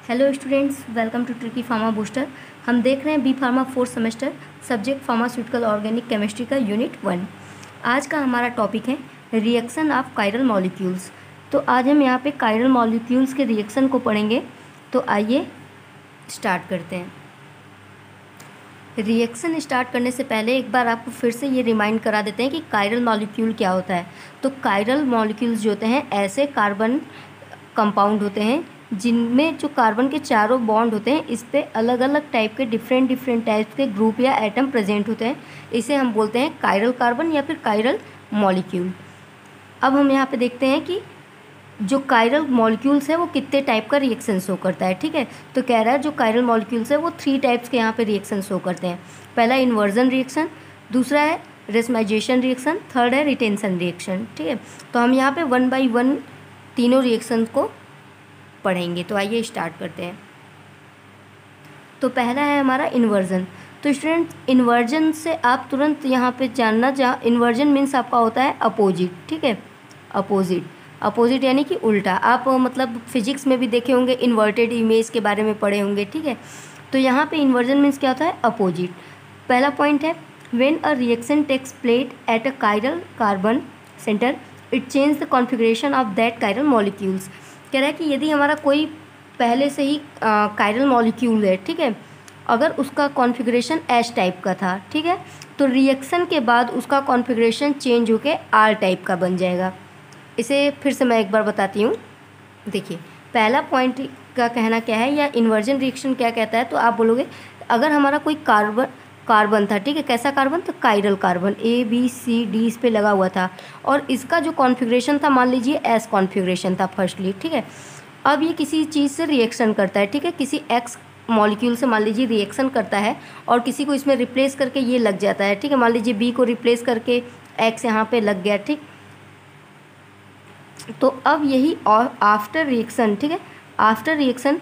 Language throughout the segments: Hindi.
Hello students, welcome to tricky pharma booster. हम देख रहे हैं B pharma fourth semester subject pharmaceutical organic chemistry का यूनिट 1। आज का हमारा टॉपिक है रिएक्शन ऑफ कायरल मॉलिक्यूल्स। तो आज हम यहाँ पे कायरल मॉलिक्यूल्स के रिएक्शन को पढ़ेंगे। तो आइए स्टार्ट करते हैं। रिएक्शन स्टार्ट करने से पहले एक बार आपको फिर से ये रिमाइंड करा देते हैं कि कायरल मॉलिक्यूल क्या होता है। तो कायरल मॉलिक्यूल्स जो होते हैं ऐसे कार्बन कंपाउंड होते हैं जिनमें जो कार्बन के चारों बॉन्ड होते हैं इस पे अलग अलग टाइप के डिफरेंट टाइप्स के ग्रुप या एटम प्रेजेंट होते हैं। इसे हम बोलते हैं कायरल कार्बन या फिर कायरल मॉलिक्यूल। अब हम यहाँ पे देखते हैं कि जो कायरल मॉलिक्यूल्स है वो कितने टाइप का रिएक्शन शो करता है। ठीक है, तो कह रहा है जो कायरल मॉलिक्यूल्स है वो 3 टाइप्स के यहाँ पे रिएक्शन शो करते हैं। पहला इन्वर्जन रिएक्शन, दूसरा है रेसमाइजेशन रिएक्शन, थर्ड है रिटेंशन रिएक्शन। ठीक है, तो हम यहाँ पे 1 बाय 1 तीनों रिएक्शन को पढ़ेंगे। तो आइए स्टार्ट करते हैं। तो पहला है हमारा इन्वर्जन। तो स्टूडेंट, इन्वर्जन से आप तुरंत यहाँ पे जानना इन्वर्जन मीन्स आपका होता है अपोजिट। ठीक है, अपोजिट यानी कि उल्टा। आप मतलब फिजिक्स में भी देखे होंगे, इन्वर्टेड इमेज के बारे में पढ़े होंगे। ठीक है, तो यहाँ पे इन्वर्जन मीन्स क्या होता है, अपोजिट। पहला पॉइंट है when a reaction takes place at a chiral carbon centre it change the configuration of that chiral molecules. कह रहा है कि यदि हमारा कोई पहले से ही कायरल मॉलिक्यूल है, ठीक है, अगर उसका कॉन्फ़िगरेशन एस टाइप का था, ठीक है, तो रिएक्शन के बाद उसका कॉन्फ़िगरेशन चेंज होके आर टाइप का बन जाएगा। इसे फिर से मैं एक बार बताती हूँ। देखिए, पहला पॉइंट का कहना क्या है या इन्वर्जन रिएक्शन क्या कहता है, तो आप बोलोगे अगर हमारा कोई कार्बन था, ठीक है, कैसा कार्बन, तो कायरल कार्बन ABCD इस पे लगा हुआ था और इसका जो कॉन्फ़िगरेशन था मान लीजिए एस कॉन्फ़िगरेशन था फर्स्टली। ठीक है, अब ये किसी चीज़ से रिएक्शन करता है, ठीक है, किसी एक्स मॉलिक्यूल से मान लीजिए रिएक्शन करता है और किसी को इसमें रिप्लेस करके ये लग जाता है। ठीक है, मान लीजिए बी को रिप्लेस करके एक्स यहाँ पे लग गया। ठीक, तो अब यही आफ्टर रिएक्शन, ठीक है, आफ्टर रिएक्शन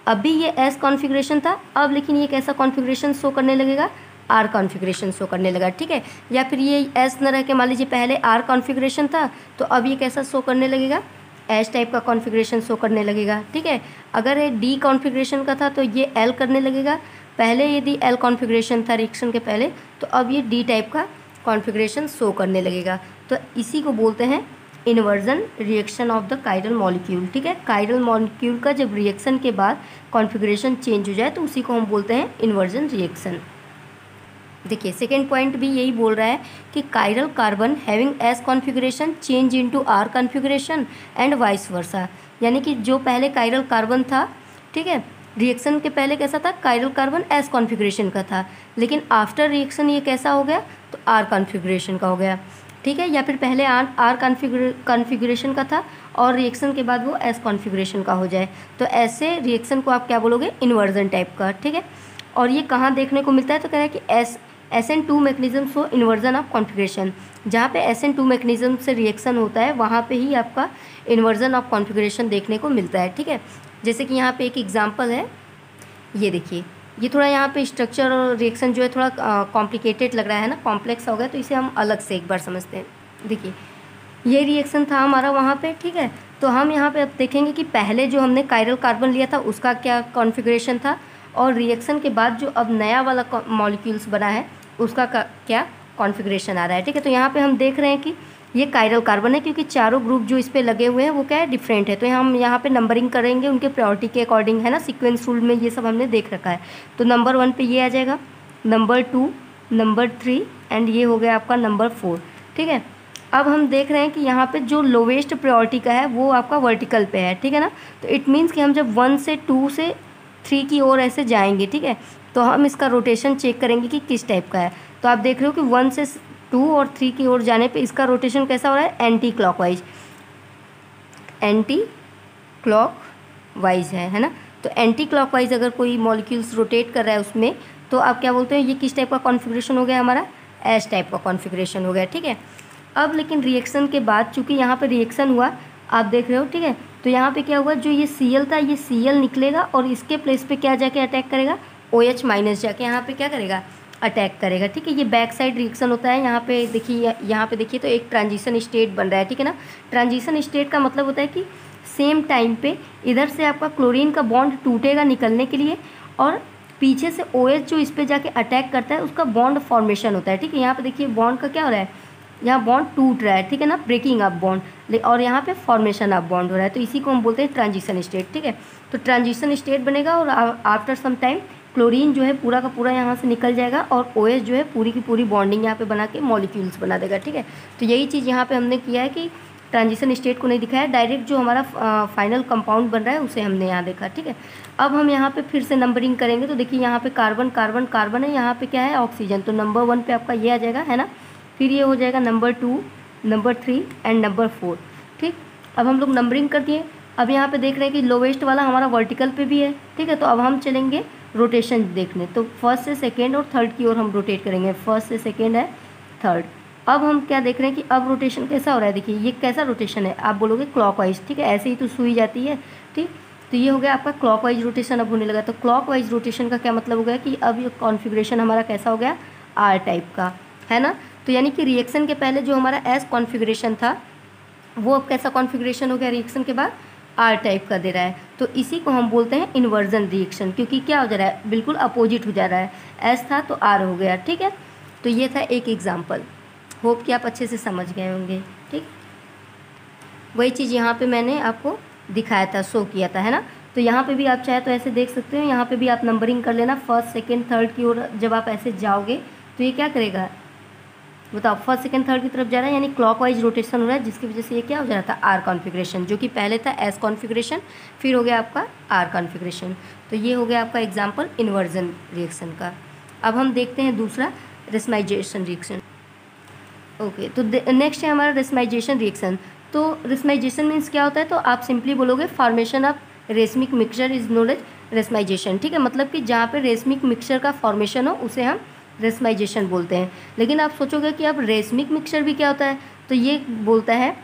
अभी ये एस कॉन्फ़िगरेशन था, अब लेकिन ये कैसा कॉन्फ़िगरेशन शो करने लगेगा, आर कॉन्फ़िगरेशन शो करने लगा। ठीक है, या फिर ये एस न रह के मान लीजिए पहले आर कॉन्फ़िगरेशन था तो अब ये कैसा शो करने लगेगा, एस टाइप का कॉन्फ़िगरेशन शो करने लगेगा। ठीक है, अगर ये डी कॉन्फ़िगरेशन का था तो ये एल करने लगेगा। पहले यदि एल कॉन्फ़िगरेशन था रिएक्शन के पहले तो अब ये डी टाइप का कॉन्फ़िगरेशन शो करने लगेगा। तो इसी को बोलते हैं inversion reaction of the chiral molecule. ठीक है, कायरल मॉलिक्यूल का जब रिएक्शन के बाद कॉन्फ़िगरेशन चेंज हो जाए तो उसी को हम बोलते हैं इन्वर्जन रिएक्शन। देखिए, सेकेंड पॉइंट भी यही बोल रहा है कि chiral carbon having S configuration change into R configuration and vice versa. यानी कि जो पहले कायरल कार्बन था, ठीक है, रिएक्शन के पहले कैसा था, कायरल कार्बन एस कॉन्फ़िगरेशन का था, लेकिन आफ्टर रिएक्शन ये कैसा हो गया, तो आर कॉन्फ़िगरेशन का हो गया। ठीक है, या फिर पहले आर कॉन्फ़िगरेशन का था और रिएक्शन के बाद वो एस कॉन्फ़िगरेशन का हो जाए, तो ऐसे रिएक्शन को आप क्या बोलोगे, इन्वर्जन टाइप का। ठीक है, और ये कहाँ देखने को मिलता है, तो कह रहा है कि SN2 mechanism for inversion of configuration. जहाँ पे SN2 मैकेनिज्म से रिएक्शन होता है वहाँ पे ही आपका इन्वर्जन ऑफ कॉन्फ़िगरेशन देखने को मिलता है। ठीक है, जैसे कि यहाँ पे एक एग्जांपल है, ये देखिए, ये थोड़ा यहाँ पे स्ट्रक्चर और रिएक्शन जो है थोड़ा कॉम्प्लिकेटेड लग रहा है ना, कॉम्प्लेक्स हो गया, तो इसे हम अलग से एक बार समझते हैं। देखिए, ये रिएक्शन था हमारा वहाँ पे, ठीक है, तो हम यहाँ पे अब देखेंगे कि पहले जो हमने कायरल कार्बन लिया था उसका क्या कॉन्फ़िगरेशन था और रिएक्शन के बाद जो अब नया वाला मॉलिक्यूल्स बना है उसका क्या कॉन्फ़िगरेशन आ रहा है। ठीक है, तो यहाँ पे हम देख रहे हैं कि ये कायरल कार्बन है क्योंकि चारों ग्रुप जो इस पे लगे हुए हैं वो क्या है, डिफरेंट है। तो हम यहाँ पे नंबरिंग करेंगे उनके प्रायोरिटी के अकॉर्डिंग, है ना, सीक्वेंस रूल में ये सब हमने देख रखा है। तो नंबर 1 पे ये आ जाएगा, नंबर 2, नंबर 3 एंड ये हो गया आपका नंबर 4। ठीक है, अब हम देख रहे हैं कि यहाँ पे जो लोवेस्ट प्रायोरिटी का है वो आपका वर्टिकल पे है। ठीक है ना, तो इट मीन्स कि हम जब 1 से 2 से 3 की ओर ऐसे जाएंगे, ठीक है, तो हम इसका रोटेशन चेक करेंगे कि किस टाइप का है। तो आप देख रहे हो कि 1 से 2 और 3 की ओर जाने पे इसका रोटेशन कैसा हो रहा है, एंटी क्लॉकवाइज है ना। तो एंटी क्लॉकवाइज अगर कोई मॉलिक्यूल्स रोटेट कर रहा है उसमें, तो आप क्या बोलते हो, ये किस टाइप का कॉन्फ़िगरेशन हो गया, हमारा एस टाइप का कॉन्फ़िगरेशन हो गया। ठीक है, अब लेकिन रिएक्शन के बाद चूँकि यहाँ पर रिएक्शन हुआ, आप देख रहे हो, ठीक है, तो यहाँ पे क्या हुआ, जो ये Cl था ये Cl निकलेगा और इसके प्लेस पे क्या जाके अटैक करेगा, OH माइनस जाके यहाँ पे क्या करेगा, अटैक करेगा। ठीक है, ये बैक साइड रिएक्शन होता है। यहाँ पे देखिए, यहाँ पे देखिए तो एक ट्रांजिशन स्टेट बन रहा है। ठीक है ना, ट्रांजिशन स्टेट का मतलब होता है कि सेम टाइम पे इधर से आपका क्लोरीन का बॉन्ड टूटेगा निकलने के लिए, और पीछे से OH जो इस पर जाके अटैक करता है उसका बॉन्ड फॉर्मेशन होता है। ठीक है, यहाँ पे देखिए बॉन्ड का क्या हो रहा है, यहाँ बॉन्ड टूट रहा है, ठीक है ना, ब्रेकिंग अप बॉन्ड, और यहाँ पे फॉर्मेशन अप बॉन्ड हो रहा है, तो इसी को हम बोलते हैं ट्रांजिशन स्टेट। ठीक है, तो ट्रांजिशन स्टेट बनेगा और आफ्टर सम टाइम क्लोरीन जो है पूरा का पूरा यहाँ से निकल जाएगा और OH जो है पूरी की पूरी बॉन्डिंग यहाँ पे बना के मॉलिक्यूल्स बना देगा। ठीक है, तो यही चीज़ यहाँ पे हमने किया है कि ट्रांजिशन स्टेट को नहीं दिखाया, डायरेक्ट जो हमारा फाइनल कंपाउंड बन रहा है उसे हमने यहाँ देखा। ठीक है, अब हम यहाँ पे फिर से नंबरिंग करेंगे, तो देखिए यहाँ पे कार्बन कार्बन कार्बन है, यहाँ पे क्या है ऑक्सीजन, तो नंबर 1 पे आपका ये आ जाएगा, है ना, फिर ये हो जाएगा नंबर 2, नंबर 3 एंड नंबर 4। ठीक, अब हम लोग नंबरिंग कर दिए। अब यहाँ पे देख रहे हैं कि लोवेस्ट वाला हमारा वर्टिकल पे भी है। ठीक है, तो अब हम चलेंगे रोटेशन देखने, तो फर्स्ट से सेकेंड और थर्ड की ओर हम रोटेट करेंगे, फर्स्ट से सेकेंड है, थर्ड। अब हम क्या देख रहे हैं कि अब रोटेशन कैसा हो रहा है, देखिए ये कैसा रोटेशन है, आप बोलोगे क्लॉकवाइज। ठीक है, ऐसे ही तो सुई जाती है। ठीक, तो ये हो गया आपका क्लॉकवाइज रोटेशन अब होने लगा। तो क्लॉकवाइज रोटेशन का क्या मतलब हो गया कि अब ये कॉन्फ़िगरेशन हमारा कैसा हो गया, R टाइप का, है ना। तो यानी कि रिएक्शन के पहले जो हमारा S कॉन्फ़िगरेशन था वो अब कैसा कॉन्फ़िगरेशन हो गया, रिएक्शन के बाद R टाइप का दे रहा है। तो इसी को हम बोलते हैं इन्वर्जन रिएक्शन, क्योंकि क्या हो जा रहा है, बिल्कुल अपोजिट हो जा रहा है, S था तो R हो गया। ठीक है, तो ये था एक एग्जाम्पल, होप कि आप अच्छे से समझ गए होंगे। ठीक, वही चीज़ यहाँ पे मैंने आपको दिखाया था, शो किया था, है ना। तो यहाँ पे भी आप चाहे तो ऐसे देख सकते हो, यहाँ पे भी आप नंबरिंग कर लेना, फर्स्ट सेकेंड थर्ड की ओर जब आप ऐसे जाओगे तो ये क्या करेगा बताओ, फर्स्ट सेकेंड थर्ड की तरफ जा रहा है, यानी क्लॉकवाइज रोटेशन हो रहा है, जिसकी वजह से ये क्या हो जा रहा था, R कॉन्फ़िगरेशन, जो कि पहले था S कॉन्फ़िगरेशन, फिर हो गया आपका R कॉन्फ़िगरेशन। तो ये हो गया आपका एग्जाम्पल इन्वर्जन रिएक्शन का। अब हम देखते हैं दूसरा, रेसमाइजेशन रिएक्शन। ओके, तो नेक्स्ट है हमारा रेसमाइजेशन रिएक्शन। तो रेसमाइजेशन मीन्स क्या होता है, तो आप सिंपली बोलोगे formation of racemic mixture is known as racemization. ठीक है, मतलब कि जहाँ पे रेसमिक मिक्सचर का फॉर्मेशन हो उसे हम रेसमाइजेशन बोलते हैं। लेकिन आप सोचोगे कि अब रेसमिक मिक्सचर भी क्या होता है, तो ये बोलता है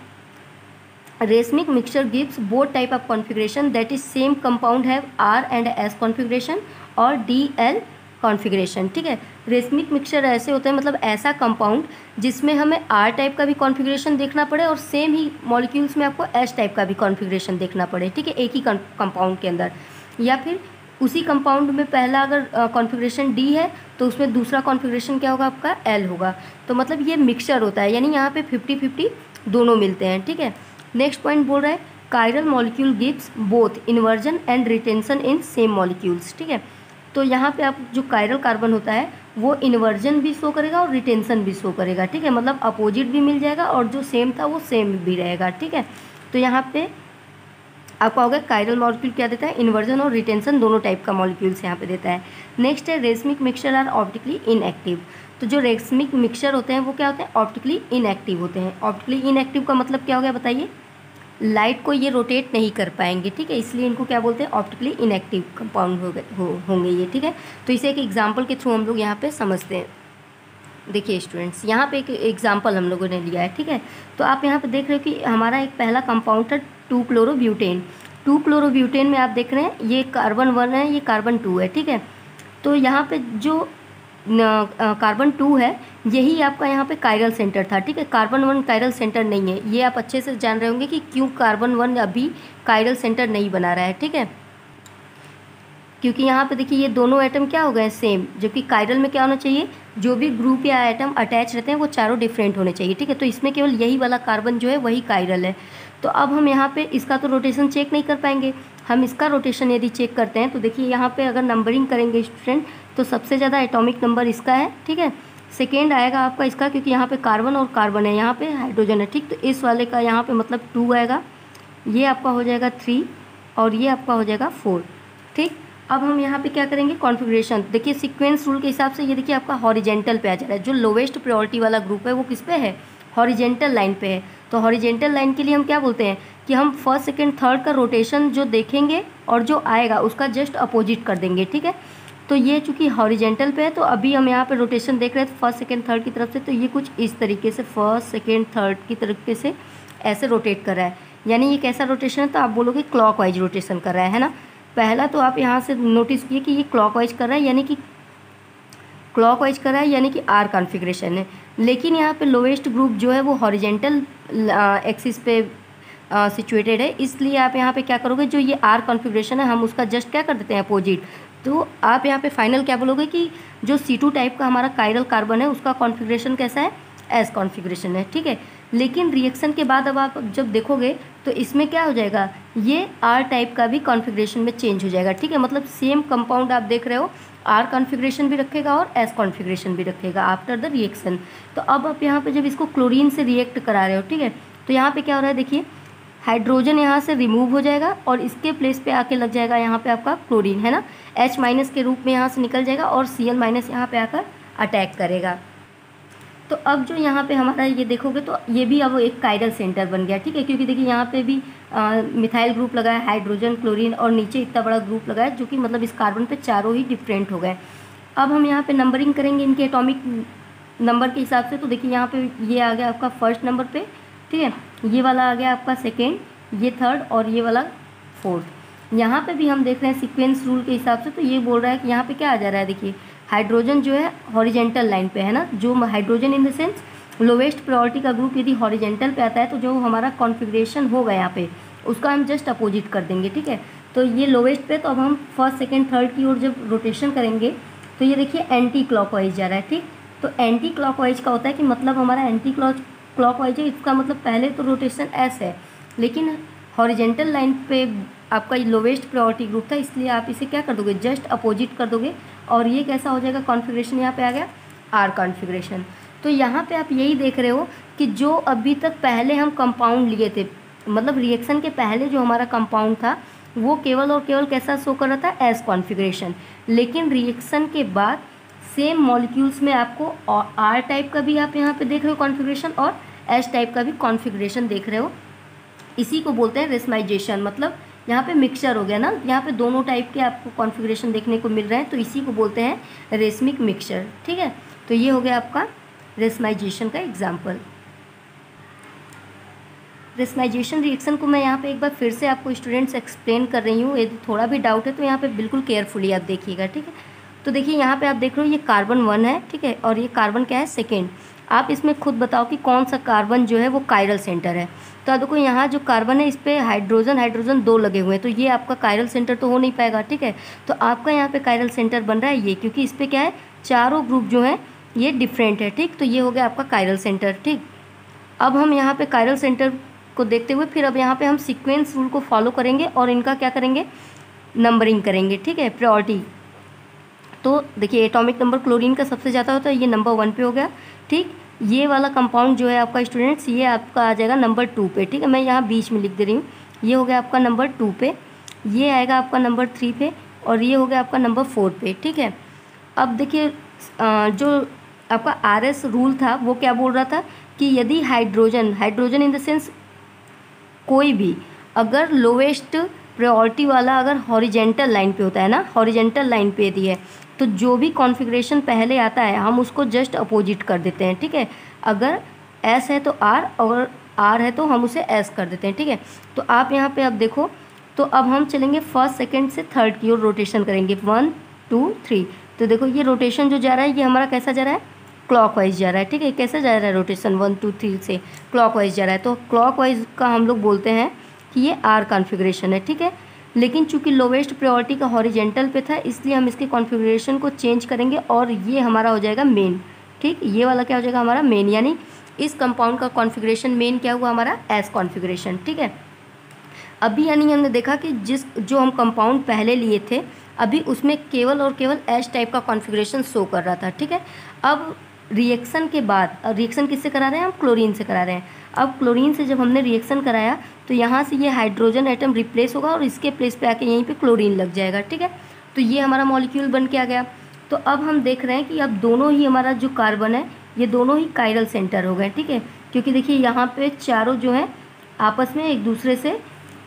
racemic mixture gives both type of configuration that is same compound have R and S configuration और DL कॉन्फ़िगरेशन। ठीक है, रेसमिक मिक्सचर ऐसे होते हैं, मतलब ऐसा कंपाउंड जिसमें हमें R टाइप का भी कॉन्फ़िगरेशन देखना पड़े और सेम ही मॉलिक्यूल्स में आपको S टाइप का भी कॉन्फ़िगरेशन देखना पड़े। ठीक है, एक ही कंपाउंड के अंदर, या फिर उसी कंपाउंड में पहला अगर कॉन्फ़िगरेशन D है तो उसमें दूसरा कॉन्फ़िगरेशन क्या होगा आपका L होगा। तो मतलब ये मिक्सचर होता है, यानी यहाँ पे 50-50 दोनों मिलते हैं। ठीक है, नेक्स्ट पॉइंट बोल रहा है chiral molecule gives both inversion and retention in same molecules. ठीक है, तो यहाँ पे आप जो कायरल कार्बन होता है वो इन्वर्जन भी शो करेगा और रिटेंशन भी शो करेगा। ठीक है, मतलब अपोजिट भी मिल जाएगा और जो सेम था वो सेम भी रहेगा। ठीक है, तो यहाँ पे आपका होगा कायरल मॉलिक्यूल क्या देता है, इन्वर्जन और रिटेंशन दोनों टाइप का मॉलिक्यूल्स यहाँ पे देता है। नेक्स्ट है racemic mixture are optically inactive. तो जो रेसमिक मिक्सचर होते हैं वो क्या होते हैं, ऑप्टिकली इनएक्टिव होते हैं। ऑप्टिकली इनएक्टिव का मतलब क्या हो गया बताइए, लाइट को ये रोटेट नहीं कर पाएंगे। ठीक है, इसलिए इनको क्या बोलते हैं, ऑप्टिकली इनएक्टिव कंपाउंड होंगे ये। ठीक है, तो इसे एक एग्जाम्पल के थ्रू हम लोग यहाँ पे समझते हैं। देखिए स्टूडेंट्स, यहाँ पे एक एग्जाम्पल हम लोगों ने लिया है। ठीक है, तो आप यहाँ पे देख रहे हो कि हमारा एक पहला कंपाउंड था 2-क्लोरोब्यूटेन। 2-क्लोरोब्यूटेन में आप देख रहे हैं ये कार्बन 1 है, ये कार्बन 2 है। ठीक है, तो यहाँ पे जो कार्बन 2 है यही आपका यहाँ पे कायरल सेंटर था। ठीक है, कार्बन 1 कायरल सेंटर नहीं है, ये आप अच्छे से जान रहे होंगे कि क्यों कार्बन 1 अभी कायरल सेंटर नहीं बना रहा है। ठीक है, क्योंकि यहाँ पे देखिए ये दोनों एटम क्या हो गए सेम, जबकि कायरल में क्या होना चाहिए, जो भी ग्रुप या एटम अटैच रहते हैं वो चारों डिफरेंट होने चाहिए। ठीक है, तो इसमें केवल यही वाला कार्बन जो है वही कायरल है। तो अब हम यहाँ पे इसका तो रोटेशन चेक नहीं कर पाएंगे, हम इसका रोटेशन यदि चेक करते हैं तो देखिए यहाँ पे अगर नंबरिंग करेंगे स्टूडेंट तो सबसे ज़्यादा एटॉमिक नंबर इसका है। ठीक है, सेकेंड आएगा आपका इसका, क्योंकि यहाँ पे कार्बन और कार्बन है, यहाँ पे हाइड्रोजन है। ठीक, तो इस वाले का यहाँ पे मतलब 2 आएगा, ये आपका हो जाएगा 3 और ये आपका हो जाएगा 4। ठीक, अब हम यहाँ पे क्या करेंगे, कॉन्फ़िगरेशन देखिए सीक्वेंस रूल के हिसाब से ये देखिए आपका हॉरिजेंटल पे आ जा रहा है। जो लोवेस्ट प्रायोरिटी वाला ग्रुप है वो किस पे है, हॉरिजेंटल लाइन पे है। तो हॉरिजेंटल लाइन के लिए हम क्या बोलते हैं कि हम फर्स्ट सेकंड थर्ड का रोटेशन जो देखेंगे और जो आएगा उसका जस्ट अपोजिट कर देंगे। ठीक है, तो ये चूँकि हॉरिजेंटल पे है तो अभी हम यहाँ पे रोटेशन देख रहे हैं फर्स्ट सेकंड थर्ड की तरफ से, तो ये कुछ इस तरीके से फर्स्ट सेकंड थर्ड की तरीके से ऐसे रोटेट कर रहा है। यानी ये कैसा रोटेशन है, तो आप बोलोगे क्लॉकवाइज रोटेशन कर रहा है ना। पहला तो आप यहाँ से नोटिस किए कि ये क्लॉकवाइज कर रहा है, यानी कि क्लॉकवाइज कर रहा है, यानी कि R कॉन्फ़िगरेशन है। लेकिन यहाँ पे लोवेस्ट ग्रुप जो है वो हॉरिजेंटल एक्सिस पे सिचुएटेड है, इसलिए आप यहाँ पे क्या करोगे, जो ये आर कॉन्फ़िगरेशन है हम उसका जस्ट क्या कर देते हैं, अपोजिट। तो आप यहाँ पे फाइनल क्या बोलोगे कि जो C2 टाइप का हमारा कायरल कार्बन है उसका कॉन्फ़िगरेशन कैसा है, एस कॉन्फ़िगरेशन है, ठीक है। लेकिन रिएक्शन के बाद अब आप जब देखोगे तो इसमें क्या हो जाएगा, ये आर टाइप का भी कॉन्फ़िगरेशन में चेंज हो जाएगा, ठीक है। मतलब सेम कंपाउंड आप देख रहे हो, आर कॉन्फ़िगरेशन भी रखेगा और एस कॉन्फ़िगरेशन भी रखेगा आफ्टर द रिएक्शन। तो अब आप यहाँ पे जब इसको क्लोरीन से रिएक्ट करा रहे हो, ठीक है, तो यहाँ पे क्या हो रहा है, देखिए हाइड्रोजन यहाँ से रिमूव हो जाएगा और इसके प्लेस पे आके लग जाएगा यहाँ पे आपका क्लोरीन, है ना, H- के रूप में यहाँ से निकल जाएगा और Cl- यहाँ पे आकर अटैक करेगा। तो अब जो यहाँ पे हमारा ये देखोगे तो ये भी अब एक कायरल सेंटर बन गया, ठीक है, क्योंकि देखिए यहाँ पे भी मिथाइल ग्रुप लगा है, हाइड्रोजन, क्लोरीन और नीचे इतना बड़ा ग्रुप लगा है, जो कि मतलब इस कार्बन पे चारों ही डिफरेंट हो गए। अब हम यहाँ पे नंबरिंग करेंगे इनके एटॉमिक नंबर के हिसाब से। तो देखिए यहाँ पे ये आ गया आपका फर्स्ट नंबर पे, ठीक है, ये वाला आ गया आपका सेकेंड, ये थर्ड और ये वाला फोर्थ। यहाँ पे भी हम देख रहे हैं सीक्वेंस रूल के हिसाब से, तो ये बोल रहा है कि यहाँ पे क्या आ जा रहा है, देखिए हाइड्रोजन जो है हॉरिजेंटल लाइन पे है ना, जो hydrogen in the sense lowest priority का ग्रुप यदि हॉरिजेंटल पे आता है तो जो हमारा कॉन्फ़िगरेशन होगा यहाँ पे उसका हम जस्ट अपोजिट कर देंगे, ठीक है। तो ये लोवेस्ट पे, तो अब हम फर्स्ट सेकेंड थर्ड की ओर जब रोटेशन करेंगे तो ये देखिए एंटी क्लॉकवाइज जा रहा है, ठीक। तो एंटी क्लॉकवाइज का होता है कि मतलब हमारा एंटी क्लॉकवाइज है, इसका मतलब पहले तो रोटेशन एस है, लेकिन हॉरिजेंटल लाइन पे आपका लोवेस्ट प्रायोरिटी ग्रुप था, इसलिए आप इसे क्या कर दोगे, जस्ट अपोजिट कर दोगे और ये कैसा हो जाएगा, कॉन्फ़िगरेशन यहाँ पे आ गया आर कॉन्फ़िगरेशन। तो यहाँ पे आप यही देख रहे हो कि जो अभी तक पहले हम कंपाउंड लिए थे, मतलब रिएक्शन के पहले जो हमारा कंपाउंड था वो केवल और केवल कैसा शो कर रहा था, एस कॉन्फ़िगरेशन। लेकिन रिएक्शन के बाद सेम मॉलिक्यूल्स में आपको आर टाइप का भी आप यहाँ पे देख रहे हो कॉन्फ़िगरेशन और एस टाइप का भी कॉन्फ़िगरेशन देख रहे हो। इसी को बोलते हैं रेसमाइजेशन, मतलब यहाँ पे मिक्सचर हो गया ना, यहाँ पे दोनों टाइप के आपको कॉन्फ़िगरेशन देखने को मिल रहे हैं, तो इसी को बोलते हैं रेसमिक मिक्सचर, ठीक है। तो ये हो गया आपका रेसमाइजेशन का एग्जाम्पल। रेसमाइजेशन रिएक्शन को मैं यहाँ पे एक बार फिर से आपको स्टूडेंट्स एक्सप्लेन कर रही हूँ, यदि थोड़ा भी डाउट है तो यहाँ पे बिल्कुल केयरफुली आप देखिएगा, ठीक है। तो देखिए यहाँ पे आप देख रहे हो ये कार्बन 1 है, ठीक है, और ये कार्बन क्या है, सेकेंड। आप इसमें खुद बताओ कि कौन सा कार्बन जो है वो कायरल सेंटर है। तो देखो यहाँ जो कार्बन है इस पर हाइड्रोजन 2 लगे हुए हैं, तो ये आपका कायरल सेंटर तो हो नहीं पाएगा, ठीक है। तो आपका यहाँ पे कायरल सेंटर बन रहा है ये, क्योंकि इस पर क्या है, चारों ग्रुप जो है ये डिफरेंट है, ठीक। तो ये हो गया आपका कायरल सेंटर, ठीक। अब हम यहाँ पे कायरल सेंटर को देखते हुए फिर अब यहाँ पे हम सीक्वेंस रूल को फॉलो करेंगे और इनका क्या करेंगे, नंबरिंग करेंगे, ठीक है, प्रायोरिटी। तो देखिए एटॉमिक नंबर क्लोरीन का सबसे ज़्यादा होता है, ये नंबर 1 पे हो गया, ठीक। ये वाला कंपाउंड जो है आपका स्टूडेंट्स ये आपका आ जाएगा नंबर 2 पे, ठीक है, मैं यहाँ बीच में लिख दे रही हूँ। ये हो गया आपका नंबर 2 पे, ये आएगा आपका नंबर 3 पे और ये हो गया आपका नंबर 4 पे, ठीक है। अब देखिए जो आपका RS रूल था वो क्या बोल रहा था कि यदि हाइड्रोजन इन द सेंस कोई भी अगर लोवेस्ट प्रायोरिटी वाला अगर हॉरिजेंटल लाइन पे होता है ना, हॉरिजेंटल लाइन पे यदि है तो जो भी कॉन्फ़िगरेशन पहले आता है हम उसको जस्ट अपोजिट कर देते हैं, ठीक है। अगर एस है तो आर और आर है तो हम उसे एस कर देते हैं, ठीक है। तो आप यहाँ पे अब देखो, तो अब हम चलेंगे फर्स्ट सेकंड से थर्ड की ओर रोटेशन करेंगे, 1 2 3। तो देखो ये रोटेशन जो जा रहा है ये हमारा कैसा जा रहा है, क्लॉकवाइज जा रहा है, ठीक है। कैसे जा रहा है रोटेशन, 1 2 3 से क्लॉकवाइज जा रहा है, तो क्लॉकवाइज का हम लोग बोलते हैं कि ये आर कॉन्फ़िगरेशन है, ठीक है। लेकिन चूंकि लोवेस्ट प्रायोरिटी का हॉरिजेंटल पे था इसलिए हम इसके कॉन्फ़िगरेशन को चेंज करेंगे और ये हमारा हो जाएगा मेन, ठीक। ये वाला क्या हो जाएगा हमारा मेन, यानी इस कंपाउंड का कॉन्फ़िगरेशन मेन क्या हुआ हमारा, एस कॉन्फ़िगरेशन, ठीक है। अभी यानी हमने देखा कि जो हम कंपाउंड पहले लिए थे अभी उसमें केवल और केवल एस टाइप का कॉन्फ़िगरेशन शो कर रहा था, ठीक है। अब रिएक्शन के बाद, रिएक्शन किससे करा रहे हैं हम, क्लोरीन से करा रहे हैं। अब क्लोरीन से जब हमने रिएक्शन कराया तो यहाँ से ये हाइड्रोजन एटम रिप्लेस होगा और इसके प्लेस पे आके यहीं पे क्लोरीन लग जाएगा, ठीक है। तो ये हमारा मॉलिक्यूल बन के आ गया। तो अब हम देख रहे हैं कि अब दोनों ही हमारा जो कार्बन है ये दोनों ही कायरल सेंटर हो गए, ठीक है, क्योंकि देखिए यहाँ पे चारों जो है आपस में एक दूसरे से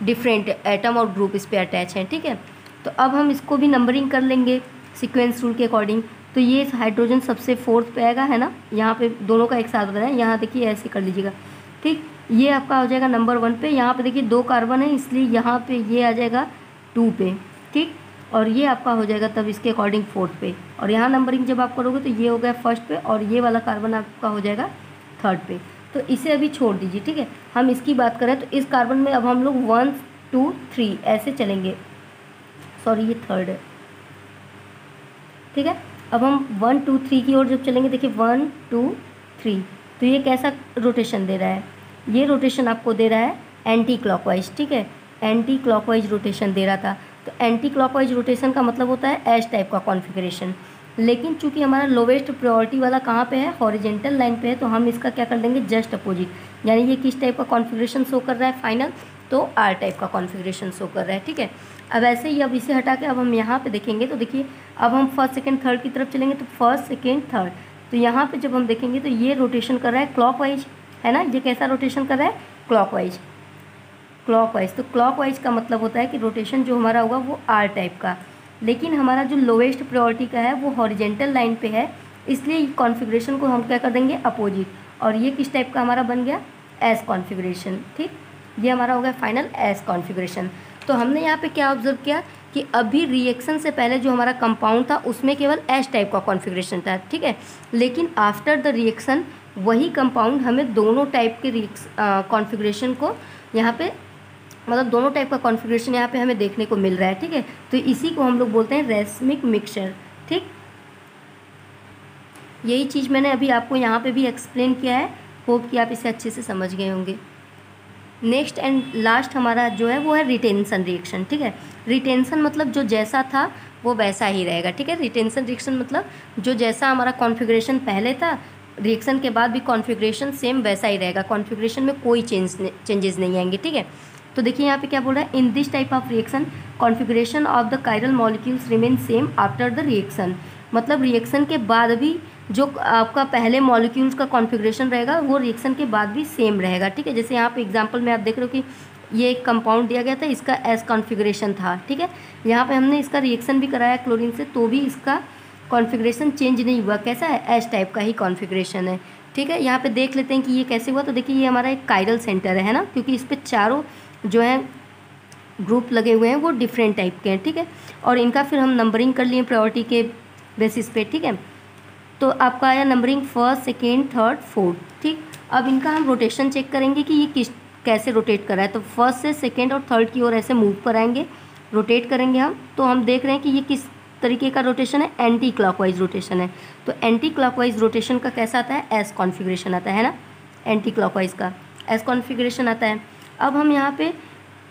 डिफरेंट एटम और ग्रुप इस पर अटैच हैं, ठीक है। तो अब हम इसको भी नंबरिंग कर लेंगे सीक्वेंस रूल के अकॉर्डिंग। तो ये हाइड्रोजन सबसे 4th पे आएगा, है ना, यहाँ पे दोनों का एक साथ बता है, यहाँ देखिए ऐसे कर लीजिएगा, ठीक। ये आपका हो जाएगा नंबर 1 पे, यहाँ पे देखिए 2 कार्बन है इसलिए यहाँ पे ये आ जाएगा 2 पे, ठीक। और ये आपका हो जाएगा तब इसके अकॉर्डिंग 4th पे, और यहाँ नंबरिंग जब आप करोगे तो ये हो गया 1st पे और ये वाला कार्बन आपका हो जाएगा 3rd पे। तो इसे अभी छोड़ दीजिए, ठीक है। हम इसकी बात करें तो इस कार्बन में अब हम लोग 1 2 3 ऐसे चलेंगे, सॉरी ये थर्ड है, ठीक है। अब हम 1 2 3 की ओर जब चलेंगे, देखिए 1 2 3, तो ये कैसा रोटेशन दे रहा है, ये रोटेशन आपको दे रहा है एंटी क्लॉकवाइज, ठीक है, एंटी क्लॉकवाइज रोटेशन दे रहा था। तो एंटी क्लॉकवाइज रोटेशन का मतलब होता है एस टाइप का कॉन्फ़िगरेशन। लेकिन चूंकि हमारा लोवेस्ट प्रायोरिटी वाला कहाँ पे है, हॉरिजेंटल लाइन पे है, तो हम इसका क्या कर देंगे, जस्ट अपोजिट, यानी ये किस टाइप का कॉन्फ़िगरेशन शो कर रहा है फाइनल, तो आर टाइप का कॉन्फ़िगरेशन शो कर रहा है, ठीक है। अब ऐसे ही अब इसे हटा के अब हम यहाँ पे देखेंगे, तो देखिए अब हम फर्स्ट सेकंड थर्ड की तरफ चलेंगे, तो फर्स्ट सेकंड थर्ड, तो यहाँ पे जब हम देखेंगे तो ये रोटेशन कर रहा है क्लॉकवाइज, है ना, ये कैसा रोटेशन कर रहा है, क्लॉकवाइज, क्लॉकवाइज। तो क्लॉकवाइज का मतलब होता है कि रोटेशन जो हमारा होगा वो आर टाइप का, लेकिन हमारा जो लोवेस्ट प्रायोरिटी का है वो हॉरिजेंटल लाइन पे है, इसलिए कॉन्फ़िगरेशन को हम क्या कर देंगे, अपोजिट, और ये किस टाइप का हमारा बन गया, एस कॉन्फ़िगरेशन, ठीक, ये हमारा हो गया फाइनल एस कॉन्फ़िगरेशन। तो हमने यहाँ पे क्या ऑब्जर्व किया कि अभी रिएक्शन से पहले जो हमारा कंपाउंड था उसमें केवल एस टाइप का कॉन्फ़िगरेशन था, ठीक है, लेकिन आफ्टर द रिएक्शन वही कंपाउंड हमें दोनों टाइप के कॉन्फ़िगरेशन को यहाँ पे, मतलब दोनों टाइप का कॉन्फ़िगरेशन यहाँ पे हमें देखने को मिल रहा है, ठीक है। तो इसी को हम लोग बोलते हैं रेसमिक मिक्सचर, ठीक। यही चीज़ मैंने अभी आपको यहाँ पे भी एक्सप्लेन किया है, होप कि आप इसे अच्छे से समझ गए होंगे। नेक्स्ट एंड लास्ट हमारा जो है वो है रिटेंशन रिएक्शन, ठीक है। रिटेंशन मतलब जो जैसा था वो वैसा ही रहेगा, ठीक है। रिटेंशन रिएक्शन मतलब जो जैसा हमारा कॉन्फ़िगरेशन पहले था, रिएक्शन के बाद भी कॉन्फ़िगरेशन सेम वैसा ही रहेगा, कॉन्फ़िगरेशन में कोई चेंजेस नहीं आएंगे, ठीक है। तो देखिए यहाँ पे क्या बोल रहा है, in this type of reaction configuration of the chiral molecules remain same after the reaction, मतलब रिएक्शन के बाद भी जो आपका पहले मॉलिक्यूल्स का कॉन्फ़िगरेशन रहेगा वो रिएक्शन के बाद भी सेम रहेगा, ठीक है। जैसे यहाँ पे एग्जांपल में आप देख रहे हो कि ये एक कंपाउंड दिया गया था, इसका एस कॉन्फ़िगरेशन था, ठीक है। यहाँ पे हमने इसका रिएक्शन भी कराया क्लोरीन से, तो भी इसका कॉन्फ़िगरेशन चेंज नहीं हुआ, कैसा है, एस टाइप का ही कॉन्फ़िगरेशन है, ठीक है। यहाँ पे देख लेते हैं कि ये कैसे हुआ। तो देखिए ये हमारा एक कायरल सेंटर है ना, क्योंकि इस पर चारों जो है ग्रुप लगे हुए हैं वो डिफरेंट टाइप के हैं, ठीक है, और इनका फिर हम नंबरिंग कर लिए प्रायोरिटी के बेसिस पे, ठीक है। तो आपका आया numbering first second third fourth, ठीक। अब इनका हम रोटेशन चेक करेंगे कि ये कैसे रोटेट कर रहा है। तो फर्स्ट से सेकेंड और थर्ड की ओर ऐसे मूव कराएंगे, रोटेट करेंगे हम, तो हम देख रहे हैं कि ये किस तरीके का रोटेशन है, एंटी क्लॉकवाइज रोटेशन है। तो एंटी क्लॉकवाइज रोटेशन का कैसा आता है, एस कॉन्फ़िगरेशन आता है ना, एंटी क्लॉकवाइज का एस कॉन्फ़िगरेशन आता है। अब हम यहाँ पे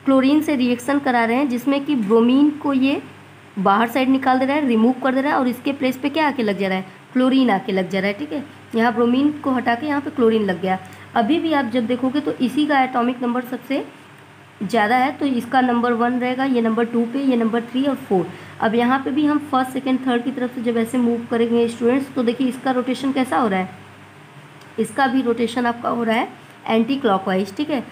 क्लोरीन से रिएक्शन करा रहे हैं, जिसमें कि ब्रोमीन को ये बाहर साइड निकाल दे रहा है, रिमूव कर दे रहा है, और इसके प्लेस पे क्या आके लग जा रहा है, क्लोरीन आके लग जा रहा है, ठीक है। यहाँ ब्रोमीन को हटा के यहाँ पे क्लोरीन लग गया। अभी भी आप जब देखोगे तो इसी का एटॉमिक नंबर सबसे ज़्यादा है, तो इसका नंबर 1 रहेगा, ये नंबर 2 पे, ये नंबर 3 और 4। अब यहाँ पे भी हम फर्स्ट सेकेंड थर्ड की तरफ से जब ऐसे मूव करेंगे स्टूडेंट्स, तो देखिए इसका रोटेशन कैसा हो रहा है, इसका भी रोटेशन आपका हो रहा है एंटी क्लॉकवाइज, ठीक है।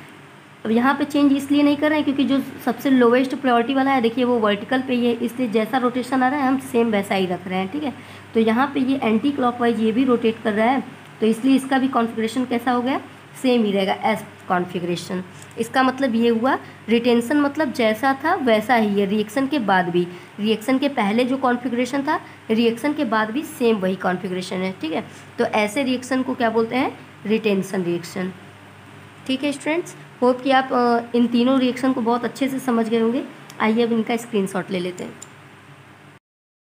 अब यहाँ पे चेंज इसलिए नहीं कर रहे हैं क्योंकि जो सबसे लोवेस्ट प्रायोरिटी वाला है देखिए वो वर्टिकल पे ही है, इसलिए जैसा रोटेशन आ रहा है हम सेम वैसा ही रख रहे हैं, ठीक है। तो यहाँ पे ये एंटी क्लॉकवाइज ये भी रोटेट कर रहा है, तो इसलिए इसका भी कॉन्फ़िगरेशन कैसा हो गया, सेम ही रहेगा, एस कॉन्फ़िगरेशन। इसका मतलब ये हुआ रिटेंशन मतलब जैसा था वैसा ही है रिएक्शन के बाद भी, रिएक्शन के पहले जो कॉन्फ़िगरेशन था रिएक्शन के बाद भी सेम वही कॉन्फ़िगरेशन है, ठीक है। तो ऐसे रिएक्शन को क्या बोलते हैं, रिटेंशन रिएक्शन, ठीक है स्टूडेंट्स। होप कि आप इन तीनों रिएक्शन को बहुत अच्छे से समझ गए होंगे। आइए अब इनका स्क्रीनशॉट ले लेते हैं।